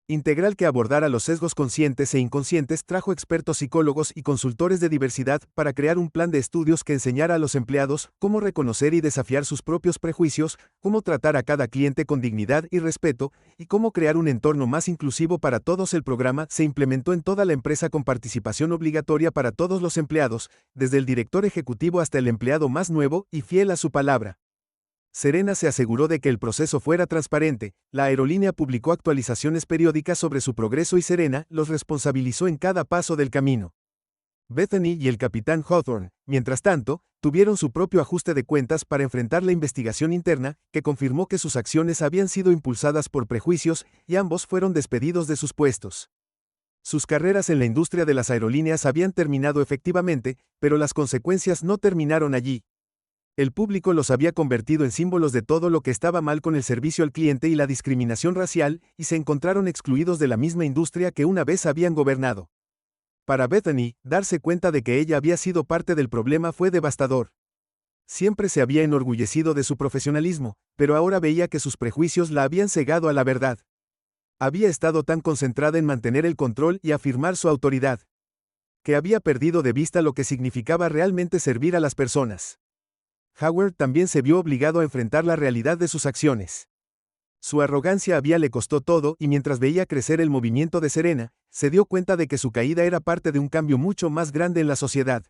integral que abordara los sesgos conscientes e inconscientes. Trajo expertos psicólogos y consultores de diversidad para crear un plan de estudios que enseñara a los empleados cómo reconocer y desafiar sus propios prejuicios, cómo tratar a cada cliente con dignidad y respeto, y cómo crear un entorno más inclusivo para todos. El programa se implementó en toda la empresa con participación obligatoria para todos los empleados, desde el director ejecutivo hasta el empleado más nuevo y fiel a su palabra. Serena se aseguró de que el proceso fuera transparente. La aerolínea publicó actualizaciones periódicas sobre su progreso y Serena los responsabilizó en cada paso del camino. Bethany y el capitán Hawthorne, mientras tanto, tuvieron su propio ajuste de cuentas para enfrentar la investigación interna, que confirmó que sus acciones habían sido impulsadas por prejuicios, y ambos fueron despedidos de sus puestos. Sus carreras en la industria de las aerolíneas habían terminado efectivamente, pero las consecuencias no terminaron allí. El público los había convertido en símbolos de todo lo que estaba mal con el servicio al cliente y la discriminación racial, y se encontraron excluidos de la misma industria que una vez habían gobernado. Para Bethany, darse cuenta de que ella había sido parte del problema fue devastador. Siempre se había enorgullecido de su profesionalismo, pero ahora veía que sus prejuicios la habían cegado a la verdad. Había estado tan concentrada en mantener el control y afirmar su autoridad, que había perdido de vista lo que significaba realmente servir a las personas. Howard también se vio obligado a enfrentar la realidad de sus acciones. Su arrogancia le costó todo, y mientras veía crecer el movimiento de Serena, se dio cuenta de que su caída era parte de un cambio mucho más grande en la sociedad.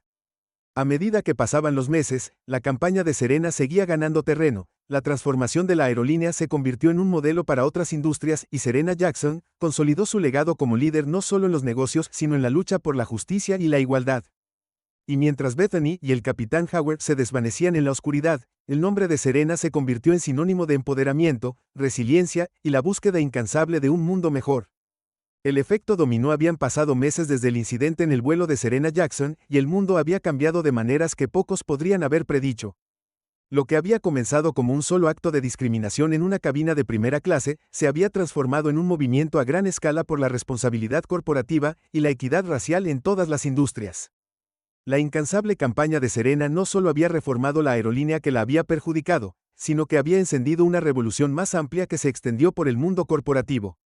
A medida que pasaban los meses, la campaña de Serena seguía ganando terreno, la transformación de la aerolínea se convirtió en un modelo para otras industrias y Serena Jackson consolidó su legado como líder no solo en los negocios sino en la lucha por la justicia y la igualdad. Y mientras Bethany y el capitán Howard se desvanecían en la oscuridad, el nombre de Serena se convirtió en sinónimo de empoderamiento, resiliencia y la búsqueda incansable de un mundo mejor. El efecto dominó. Habían pasado meses desde el incidente en el vuelo de Serena Jackson y el mundo había cambiado de maneras que pocos podrían haber predicho. Lo que había comenzado como un solo acto de discriminación en una cabina de primera clase, se había transformado en un movimiento a gran escala por la responsabilidad corporativa y la equidad racial en todas las industrias. La incansable campaña de Serena no solo había reformado la aerolínea que la había perjudicado, sino que había encendido una revolución más amplia que se extendió por el mundo corporativo.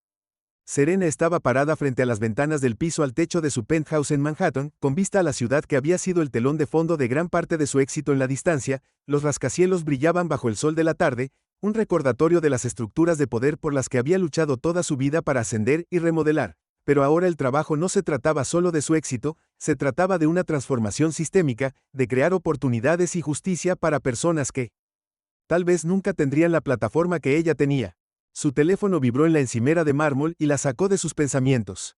Serena estaba parada frente a las ventanas del piso al techo de su penthouse en Manhattan, con vista a la ciudad que había sido el telón de fondo de gran parte de su éxito en la distancia. Los rascacielos brillaban bajo el sol de la tarde, un recordatorio de las estructuras de poder por las que había luchado toda su vida para ascender y remodelar. Pero ahora el trabajo no se trataba solo de su éxito, se trataba de una transformación sistémica, de crear oportunidades y justicia para personas que tal vez nunca tendrían la plataforma que ella tenía. Su teléfono vibró en la encimera de mármol y la sacó de sus pensamientos.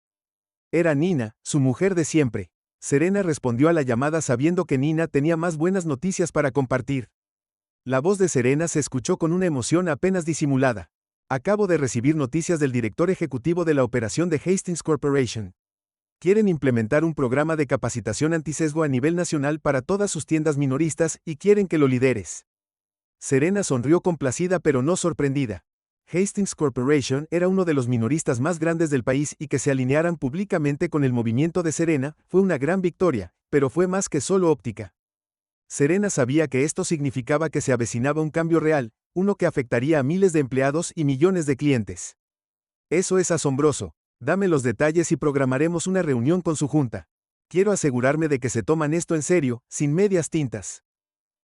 Era Nina, su mujer de siempre. Serena respondió a la llamada sabiendo que Nina tenía más buenas noticias para compartir. La voz de Serena se escuchó con una emoción apenas disimulada. Acabo de recibir noticias del director ejecutivo de la operación de Hastings Corporation. Quieren implementar un programa de capacitación antisesgo a nivel nacional para todas sus tiendas minoristas y quieren que lo lideres. Serena sonrió complacida pero no sorprendida. Hastings Corporation era uno de los minoristas más grandes del país y que se alinearan públicamente con el movimiento de Serena fue una gran victoria, pero fue más que solo óptica. Serena sabía que esto significaba que se avecinaba un cambio real, uno que afectaría a miles de empleados y millones de clientes. Eso es asombroso. Dame los detalles y programaremos una reunión con su junta. Quiero asegurarme de que se toman esto en serio, sin medias tintas.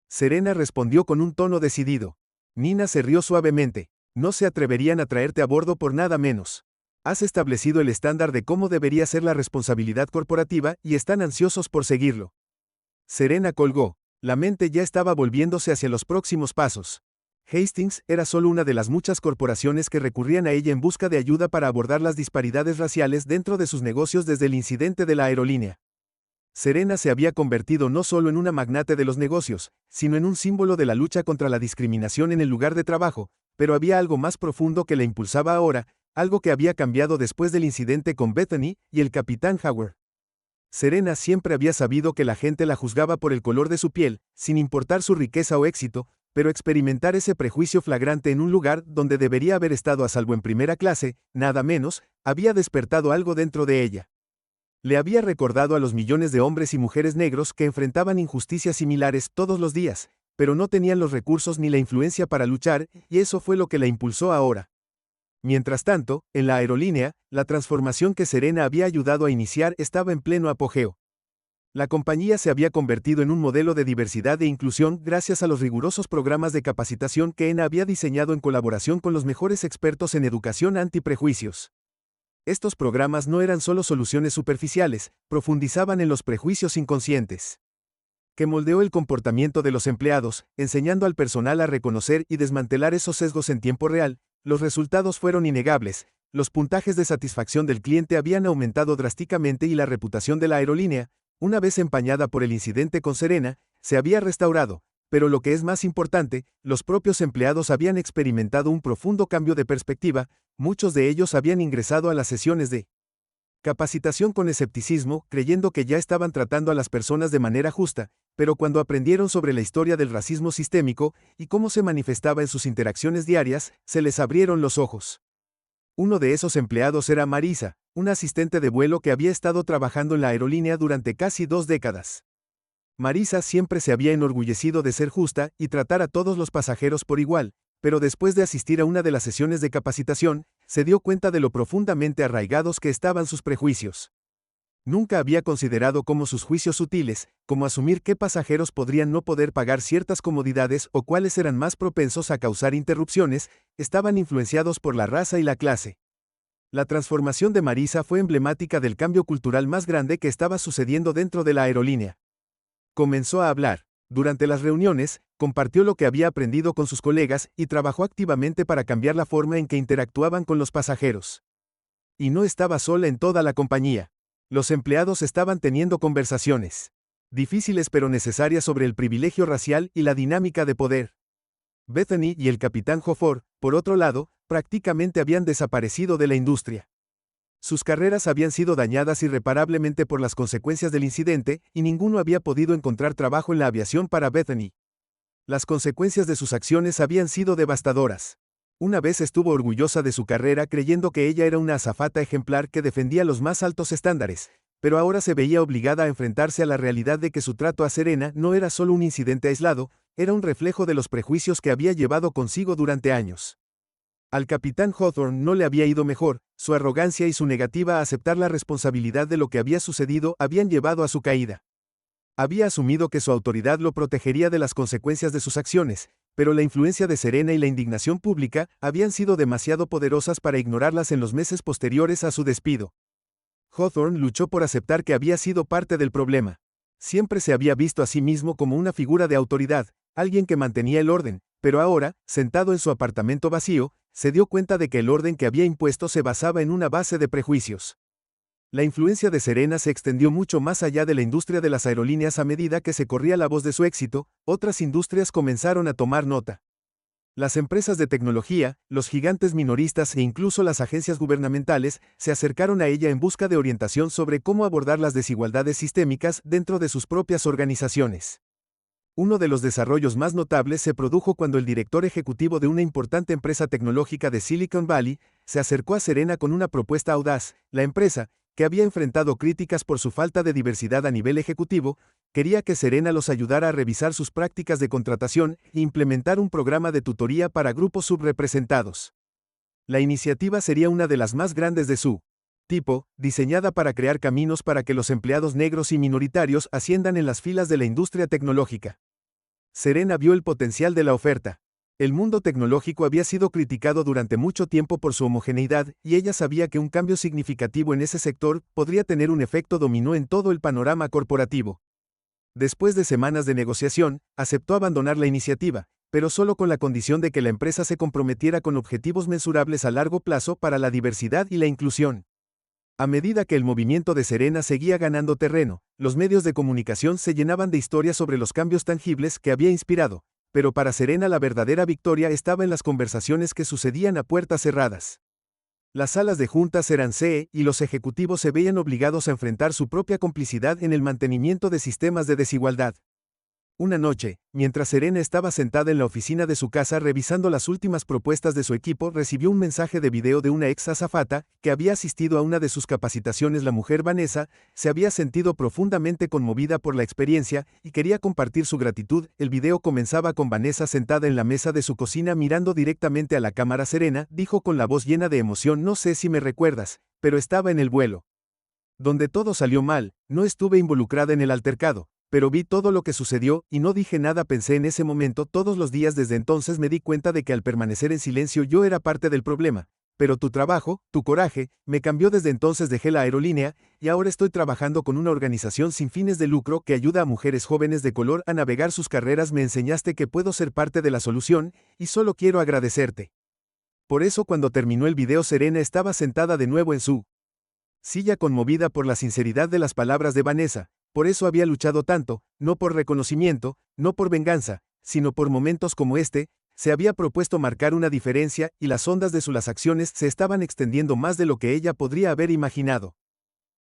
Serena respondió con un tono decidido. Nina se rió suavemente. No se atreverían a traerte a bordo por nada menos. Has establecido el estándar de cómo debería ser la responsabilidad corporativa y están ansiosos por seguirlo. Serena colgó. La mente ya estaba volviéndose hacia los próximos pasos. Hastings era solo una de las muchas corporaciones que recurrían a ella en busca de ayuda para abordar las disparidades raciales dentro de sus negocios desde el incidente de la aerolínea. Serena se había convertido no solo en una magnate de los negocios, sino en un símbolo de la lucha contra la discriminación en el lugar de trabajo, pero había algo más profundo que la impulsaba ahora, algo que había cambiado después del incidente con Bethany y el capitán Howard. Serena siempre había sabido que la gente la juzgaba por el color de su piel, sin importar su riqueza o éxito, pero experimentar ese prejuicio flagrante en un lugar donde debería haber estado a salvo en primera clase, nada menos, había despertado algo dentro de ella. Le había recordado a los millones de hombres y mujeres negros que enfrentaban injusticias similares todos los días, pero no tenían los recursos ni la influencia para luchar, y eso fue lo que la impulsó ahora. Mientras tanto, en la aerolínea, la transformación que Serena había ayudado a iniciar estaba en pleno apogeo. La compañía se había convertido en un modelo de diversidad e inclusión gracias a los rigurosos programas de capacitación que ENA había diseñado en colaboración con los mejores expertos en educación anti-prejuicios. Estos programas no eran solo soluciones superficiales, profundizaban en los prejuicios inconscientes, que moldeó el comportamiento de los empleados, enseñando al personal a reconocer y desmantelar esos sesgos en tiempo real. Los resultados fueron innegables, los puntajes de satisfacción del cliente habían aumentado drásticamente y la reputación de la aerolínea, una vez empañada por el incidente con Serena, se había restaurado, pero lo que es más importante, los propios empleados habían experimentado un profundo cambio de perspectiva, muchos de ellos habían ingresado a las sesiones de capacitación con escepticismo, creyendo que ya estaban tratando a las personas de manera justa, pero cuando aprendieron sobre la historia del racismo sistémico y cómo se manifestaba en sus interacciones diarias, se les abrieron los ojos. Uno de esos empleados era Marisa, una asistente de vuelo que había estado trabajando en la aerolínea durante casi 2 décadas. Marisa siempre se había enorgullecido de ser justa y tratar a todos los pasajeros por igual, pero después de asistir a una de las sesiones de capacitación, se dio cuenta de lo profundamente arraigados que estaban sus prejuicios. Nunca había considerado cómo sus juicios sutiles, como asumir qué pasajeros podrían no poder pagar ciertas comodidades o cuáles eran más propensos a causar interrupciones, estaban influenciados por la raza y la clase. La transformación de Marisa fue emblemática del cambio cultural más grande que estaba sucediendo dentro de la aerolínea. Comenzó a hablar. Durante las reuniones, compartió lo que había aprendido con sus colegas y trabajó activamente para cambiar la forma en que interactuaban con los pasajeros. Y no estaba sola en toda la compañía. Los empleados estaban teniendo conversaciones difíciles pero necesarias sobre el privilegio racial y la dinámica de poder. Bethany y el capitán Jofford, por otro lado, prácticamente habían desaparecido de la industria. Sus carreras habían sido dañadas irreparablemente por las consecuencias del incidente, y ninguno había podido encontrar trabajo en la aviación para Bethany. Las consecuencias de sus acciones habían sido devastadoras. Una vez estuvo orgullosa de su carrera creyendo que ella era una azafata ejemplar que defendía los más altos estándares, pero ahora se veía obligada a enfrentarse a la realidad de que su trato a Serena no era solo un incidente aislado, era un reflejo de los prejuicios que había llevado consigo durante años. Al capitán Hawthorne no le había ido mejor, su arrogancia y su negativa a aceptar la responsabilidad de lo que había sucedido habían llevado a su caída. Había asumido que su autoridad lo protegería de las consecuencias de sus acciones, pero la influencia de Serena y la indignación pública habían sido demasiado poderosas para ignorarlas en los meses posteriores a su despido. Hawthorne luchó por aceptar que había sido parte del problema. Siempre se había visto a sí mismo como una figura de autoridad, alguien que mantenía el orden, pero ahora, sentado en su apartamento vacío, se dio cuenta de que el orden que había impuesto se basaba en una base de prejuicios. La influencia de Serena se extendió mucho más allá de la industria de las aerolíneas a medida que se corría la voz de su éxito, otras industrias comenzaron a tomar nota. Las empresas de tecnología, los gigantes minoristas e incluso las agencias gubernamentales se acercaron a ella en busca de orientación sobre cómo abordar las desigualdades sistémicas dentro de sus propias organizaciones. Uno de los desarrollos más notables se produjo cuando el director ejecutivo de una importante empresa tecnológica de Silicon Valley se acercó a Serena con una propuesta audaz. La empresa, que había enfrentado críticas por su falta de diversidad a nivel ejecutivo, quería que Serena los ayudara a revisar sus prácticas de contratación e implementar un programa de tutoría para grupos subrepresentados. La iniciativa sería una de las más grandes de su tipo, diseñada para crear caminos para que los empleados negros y minoritarios asciendan en las filas de la industria tecnológica. Serena vio el potencial de la oferta. El mundo tecnológico había sido criticado durante mucho tiempo por su homogeneidad, y ella sabía que un cambio significativo en ese sector podría tener un efecto dominó en todo el panorama corporativo. Después de semanas de negociación, aceptó abandonar la iniciativa, pero solo con la condición de que la empresa se comprometiera con objetivos mensurables a largo plazo para la diversidad y la inclusión. A medida que el movimiento de Serena seguía ganando terreno, los medios de comunicación se llenaban de historias sobre los cambios tangibles que había inspirado, pero para Serena la verdadera victoria estaba en las conversaciones que sucedían a puertas cerradas. Las salas de juntas eran CE y los ejecutivos se veían obligados a enfrentar su propia complicidad en el mantenimiento de sistemas de desigualdad. Una noche, mientras Serena estaba sentada en la oficina de su casa revisando las últimas propuestas de su equipo, recibió un mensaje de video de una ex azafata que había asistido a una de sus capacitaciones. La mujer Vanessa se había sentido profundamente conmovida por la experiencia y quería compartir su gratitud. El video comenzaba con Vanessa sentada en la mesa de su cocina mirando directamente a la cámara. Serena dijo con la voz llena de emoción: "No sé si me recuerdas, pero estaba en el vuelo donde todo salió mal. No estuve involucrada en el altercado, pero vi todo lo que sucedió y no dije nada". Pensé en ese momento todos los días desde entonces. Me di cuenta de que al permanecer en silencio yo era parte del problema. Pero tu trabajo, tu coraje, me cambió. Desde entonces dejé la aerolínea y ahora estoy trabajando con una organización sin fines de lucro que ayuda a mujeres jóvenes de color a navegar sus carreras. Me enseñaste que puedo ser parte de la solución y solo quiero agradecerte. Por eso cuando terminó el video, Serena estaba sentada de nuevo en su silla, conmovida por la sinceridad de las palabras de Vanessa. Por eso había luchado tanto, no por reconocimiento, no por venganza, sino por momentos como este. Se había propuesto marcar una diferencia y las ondas de sus acciones se estaban extendiendo más de lo que ella podría haber imaginado.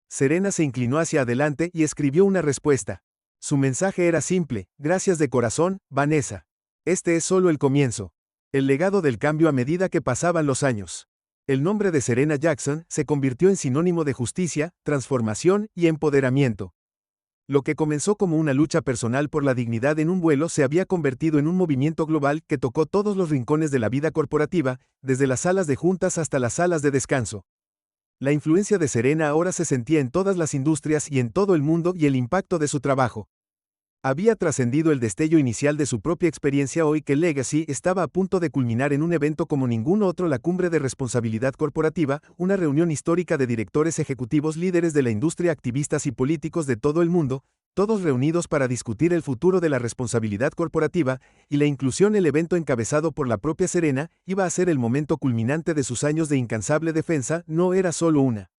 Serena se inclinó hacia adelante y escribió una respuesta. Su mensaje era simple: "Gracias de corazón, Vanessa. Este es solo el comienzo". El legado del cambio a medida que pasaban los años. El nombre de Serena Jackson se convirtió en sinónimo de justicia, transformación y empoderamiento. Lo que comenzó como una lucha personal por la dignidad en un vuelo se había convertido en un movimiento global que tocó todos los rincones de la vida corporativa, desde las salas de juntas hasta las salas de descanso. La influencia de Serena ahora se sentía en todas las industrias y en todo el mundo, y el impacto de su trabajo había trascendido el destello inicial de su propia experiencia. Hoy que Legacy estaba a punto de culminar en un evento como ningún otro, la Cumbre de Responsabilidad Corporativa, una reunión histórica de directores ejecutivos, líderes de la industria, activistas y políticos de todo el mundo, todos reunidos para discutir el futuro de la responsabilidad corporativa y la inclusión. El evento, encabezado por la propia Serena, iba a ser el momento culminante de sus años de incansable defensa. No era solo una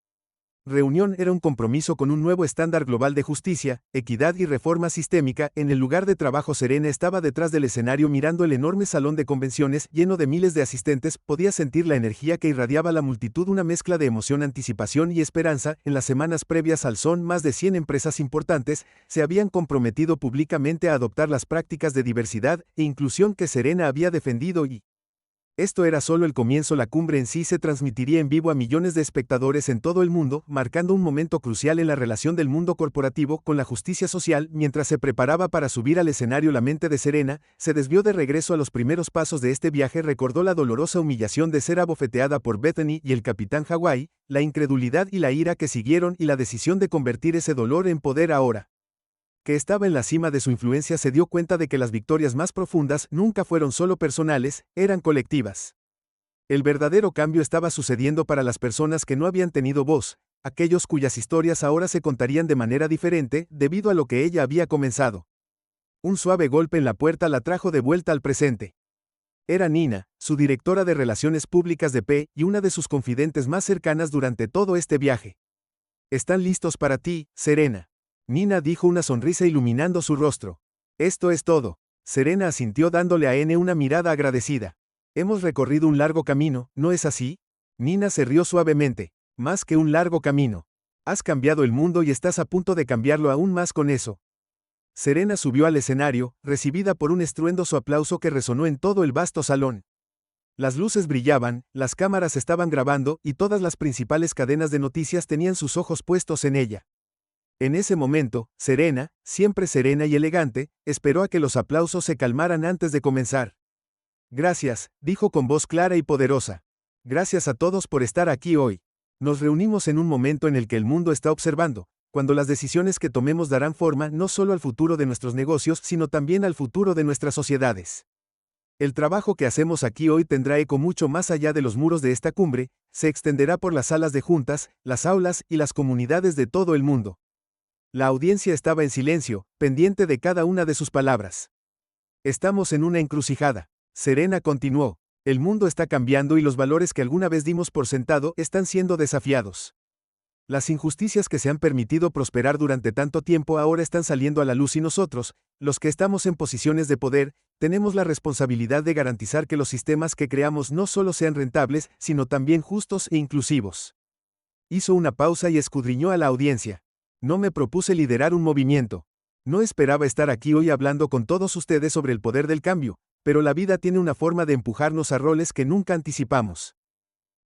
reunión, era un compromiso con un nuevo estándar global de justicia, equidad y reforma sistémica. En el lugar de trabajo, Serena estaba detrás del escenario mirando el enorme salón de convenciones lleno de miles de asistentes. Podía sentir la energía que irradiaba la multitud, una mezcla de emoción, anticipación y esperanza. En las semanas previas al son, más de 100 empresas importantes se habían comprometido públicamente a adoptar las prácticas de diversidad e inclusión que Serena había defendido, y esto era solo el comienzo. La cumbre en sí se transmitiría en vivo a millones de espectadores en todo el mundo, marcando un momento crucial en la relación del mundo corporativo con la justicia social. Mientras se preparaba para subir al escenario, la mente de Serena se desvió de regreso a los primeros pasos de este viaje. Recordó la dolorosa humillación de ser abofeteada por Bethany y el capitán Hawái, la incredulidad y la ira que siguieron, y la decisión de convertir ese dolor en poder. Ahora que estaba en la cima de su influencia, se dio cuenta de que las victorias más profundas nunca fueron solo personales, eran colectivas. El verdadero cambio estaba sucediendo para las personas que no habían tenido voz, aquellos cuyas historias ahora se contarían de manera diferente debido a lo que ella había comenzado. Un suave golpe en la puerta la trajo de vuelta al presente. Era Nina, su directora de Relaciones Públicas de P y una de sus confidentes más cercanas durante todo este viaje. «Están listos para ti, Serena», Nina dijo, una sonrisa iluminando su rostro. «Esto es todo». Serena asintió, dándole a N una mirada agradecida. «Hemos recorrido un largo camino, ¿no es así?». Nina se rió suavemente. «Más que un largo camino. Has cambiado el mundo y estás a punto de cambiarlo aún más con eso». Serena subió al escenario, recibida por un estruendoso aplauso que resonó en todo el vasto salón. Las luces brillaban, las cámaras estaban grabando y todas las principales cadenas de noticias tenían sus ojos puestos en ella. En ese momento, Serena, siempre serena y elegante, esperó a que los aplausos se calmaran antes de comenzar. «Gracias», dijo con voz clara y poderosa. «Gracias a todos por estar aquí hoy. Nos reunimos en un momento en el que el mundo está observando, cuando las decisiones que tomemos darán forma no solo al futuro de nuestros negocios, sino también al futuro de nuestras sociedades. El trabajo que hacemos aquí hoy tendrá eco mucho más allá de los muros de esta cumbre, se extenderá por las salas de juntas, las aulas y las comunidades de todo el mundo». La audiencia estaba en silencio, pendiente de cada una de sus palabras. «Estamos en una encrucijada», Serena continuó. «El mundo está cambiando y los valores que alguna vez dimos por sentado están siendo desafiados. Las injusticias que se han permitido prosperar durante tanto tiempo ahora están saliendo a la luz, y nosotros, los que estamos en posiciones de poder, tenemos la responsabilidad de garantizar que los sistemas que creamos no solo sean rentables, sino también justos e inclusivos». Hizo una pausa y escudriñó a la audiencia. «No me propuse liderar un movimiento. No esperaba estar aquí hoy hablando con todos ustedes sobre el poder del cambio, pero la vida tiene una forma de empujarnos a roles que nunca anticipamos.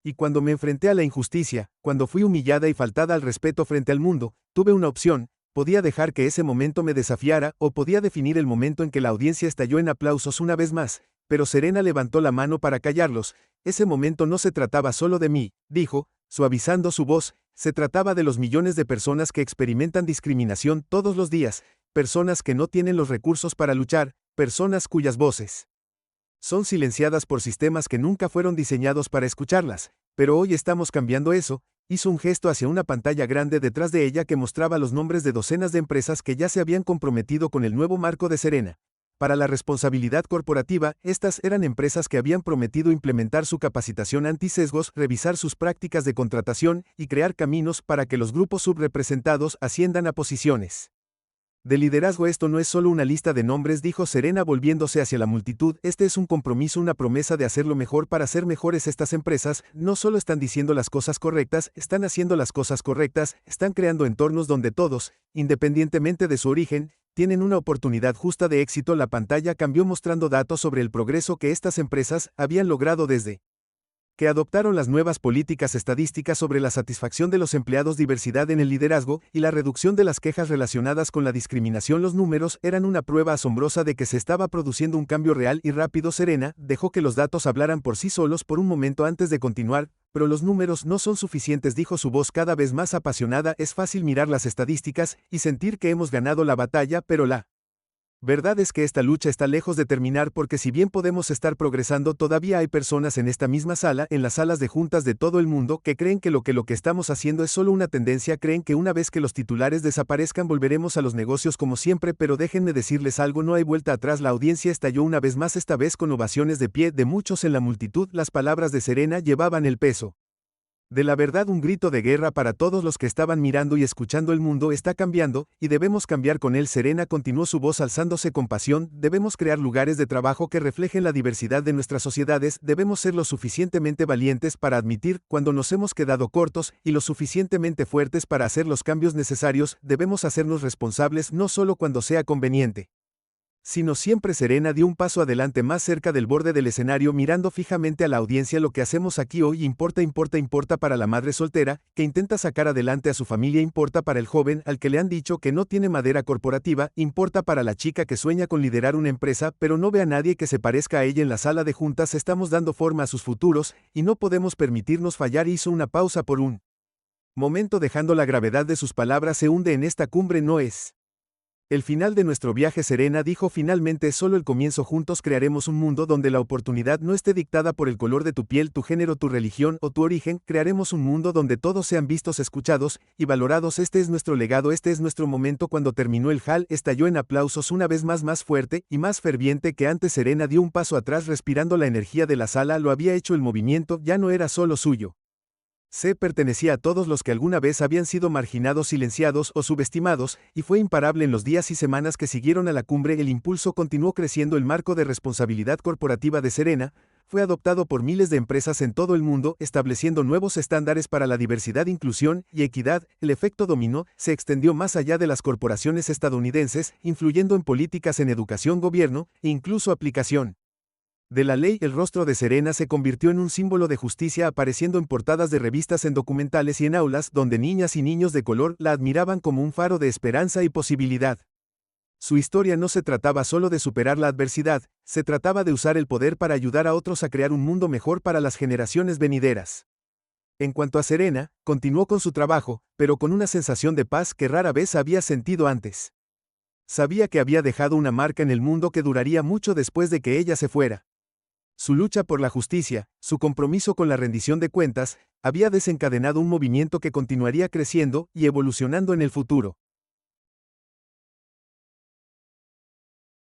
Y cuando me enfrenté a la injusticia, cuando fui humillada y faltada al respeto frente al mundo, tuve una opción: podía dejar que ese momento me desafiara o podía definir el momento en que la audiencia estalló en aplausos una vez más, pero Serena levantó la mano para callarlos. Ese momento no se trataba solo de mí, dijo, suavizando su voz, se trataba de los millones de personas que experimentan discriminación todos los días, personas que no tienen los recursos para luchar, personas cuyas voces son silenciadas por sistemas que nunca fueron diseñados para escucharlas, pero hoy estamos cambiando eso. Hizo un gesto hacia una pantalla grande detrás de ella que mostraba los nombres de docenas de empresas que ya se habían comprometido con el nuevo marco de Serena. Para la responsabilidad corporativa, estas eran empresas que habían prometido implementar su capacitación anti-sesgos, revisar sus prácticas de contratación y crear caminos para que los grupos subrepresentados asciendan a posiciones de liderazgo. Esto no es solo una lista de nombres, dijo Serena volviéndose hacia la multitud, este es un compromiso, una promesa de hacerlo mejor para ser mejores. Estas empresas no solo están diciendo las cosas correctas, están haciendo las cosas correctas, están creando entornos donde todos, independientemente de su origen, tienen una oportunidad justa de éxito. La pantalla cambió mostrando datos sobre el progreso que estas empresas habían logrado desde que adoptaron las nuevas políticas estadísticas sobre la satisfacción de los empleados, diversidad en el liderazgo y la reducción de las quejas relacionadas con la discriminación. Los números eran una prueba asombrosa de que se estaba produciendo un cambio real y rápido. Serena dejó que los datos hablaran por sí solos por un momento antes de continuar, pero los números no son suficientes, dijo, su voz cada vez más apasionada. Es fácil mirar las estadísticas y sentir que hemos ganado la batalla, pero la verdad es que esta lucha está lejos de terminar, porque si bien podemos estar progresando, todavía hay personas en esta misma sala, en las salas de juntas de todo el mundo, que creen que lo que estamos haciendo es solo una tendencia, creen que una vez que los titulares desaparezcan volveremos a los negocios como siempre, pero déjenme decirles algo, no hay vuelta atrás. La audiencia estalló una vez más, esta vez con ovaciones de pie de muchos en la multitud. Las palabras de Serena llevaban el peso de la verdad, un grito de guerra para todos los que estaban mirando y escuchando. El mundo está cambiando, y debemos cambiar con él. Serena continuó, su voz alzándose con pasión, debemos crear lugares de trabajo que reflejen la diversidad de nuestras sociedades, debemos ser lo suficientemente valientes para admitir cuando nos hemos quedado cortos, y lo suficientemente fuertes para hacer los cambios necesarios. Debemos hacernos responsables no solo cuando sea conveniente, sino siempre. Serena dio un paso adelante, más cerca del borde del escenario, mirando fijamente a la audiencia. Lo que hacemos aquí hoy importa, importa para la madre soltera, que intenta sacar adelante a su familia, importa para el joven al que le han dicho que no tiene madera corporativa, importa para la chica que sueña con liderar una empresa, pero no ve a nadie que se parezca a ella en la sala de juntas. Estamos dando forma a sus futuros, y no podemos permitirnos fallar. Hizo una pausa por un momento, dejando la gravedad de sus palabras. Se hunde en esta cumbre, no es el final de nuestro viaje. Serena dijo finalmente, es solo el comienzo. Juntos crearemos un mundo donde la oportunidad no esté dictada por el color de tu piel, tu género, tu religión o tu origen. Crearemos un mundo donde todos sean vistos, escuchados y valorados. Este es nuestro legado, este es nuestro momento. Cuando terminó, el hall estalló en aplausos una vez más, más fuerte y más ferviente que antes. Serena dio un paso atrás, respirando la energía de la sala. Lo había hecho, el movimiento ya no era solo suyo. Se pertenecía a todos los que alguna vez habían sido marginados, silenciados o subestimados, y fue imparable en los días y semanas que siguieron a la cumbre. El impulso continuó creciendo. El marco de responsabilidad corporativa de Serena fue adoptado por miles de empresas en todo el mundo, estableciendo nuevos estándares para la diversidad, inclusión y equidad. El efecto dominó se extendió más allá de las corporaciones estadounidenses, influyendo en políticas, en educación, gobierno e incluso aplicación de la ley. El rostro de Serena se convirtió en un símbolo de justicia, apareciendo en portadas de revistas, en documentales y en aulas donde niñas y niños de color la admiraban como un faro de esperanza y posibilidad. Su historia no se trataba solo de superar la adversidad, se trataba de usar el poder para ayudar a otros a crear un mundo mejor para las generaciones venideras. En cuanto a Serena, continuó con su trabajo, pero con una sensación de paz que rara vez había sentido antes. Sabía que había dejado una marca en el mundo que duraría mucho después de que ella se fuera. Su lucha por la justicia, su compromiso con la rendición de cuentas, había desencadenado un movimiento que continuaría creciendo y evolucionando en el futuro.